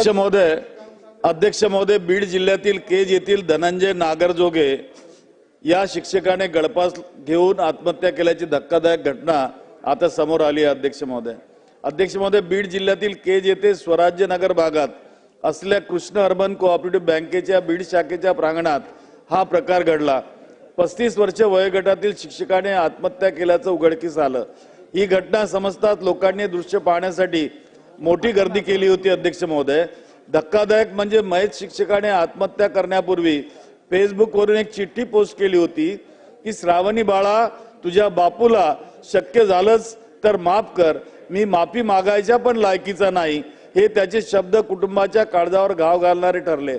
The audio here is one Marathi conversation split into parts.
अध्यक्ष महोदय, बीड जिल्ह्यातील केज येथील धनंजय नागरजोगे या शिक्षकाने गळफास घेऊन आत्महत्या केल्याची धक्कादायक घटना आता समोर आली आहे। अध्यक्ष महोदय, बीड जिल्ह्यातील केज येथे स्वराज्य नगर भागात असलेल्या कृष्ण अर्बन कोऑपरेटिव्ह बँकेच्या बीड शाखेच्या प्रांगणात हा प्रकार घडला। 35 वर्ष वयोगटातील शिक्षकाने आत्महत्या केल्याचं उघडकीस आलं। ही घटना समजताच लोकांनी दृश्य पाहण्यासाठी मोठी गर्दी केली होती। अध्यक्ष महोदय, धक्कादायक म्हणजे मयत शिक्षकाने आत्महत्या करण्यापूर्वी फेसबुकवरून एक चिठ्ठी पोस्ट केली होती की श्रावणी बाळा, तुझ्या बापूला शक्य झालंच तर माफ कर, मी माफी मागायच्या पण लायकीचा नाही। हे त्याचे शब्द कुटुंबाच्या काळजावर घाव घालणारे ठरले।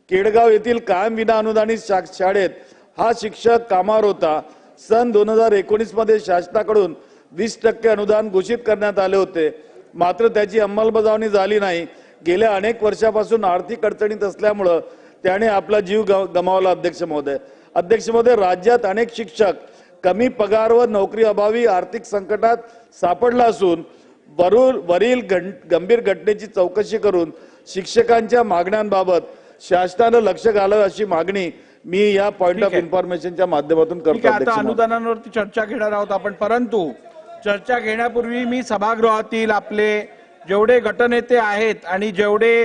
केडगाव येथील कायम विना अनुदानित शाळेत हा शिक्षक कामावर होता। सन 2019 मध्ये शासनाकडून 20% अनुदान घोषित करण्यात आले होते, मात्र त्याची अंमलबजावणी झाली नाही। गेल्या अनेक वर्षापासून आर्थिक अडचणीत असल्यामुळे त्याने आपला जीव गमावला। अध्यक्ष महोदय, राज्यात अनेक शिक्षक कमी पगार व नोकरी अभावी आर्थिक संकटात सापडला असून वरील गंभीर घटनेची चौकशी करून शिक्षकांच्या मागण्यांबाबत शासनाने लक्ष घालावे अशी मागणी मी या पॉइंट ऑफ इन्फॉर्मेशनच्या माध्यमातून करतो। आता अनुदानांवरती चर्चा घेणार आहोत आपण, परंतु चर्चा घेण्यापूर्वी मी सभागृहातील आपले जेवढे गटनेते आहेत आणि जेवढे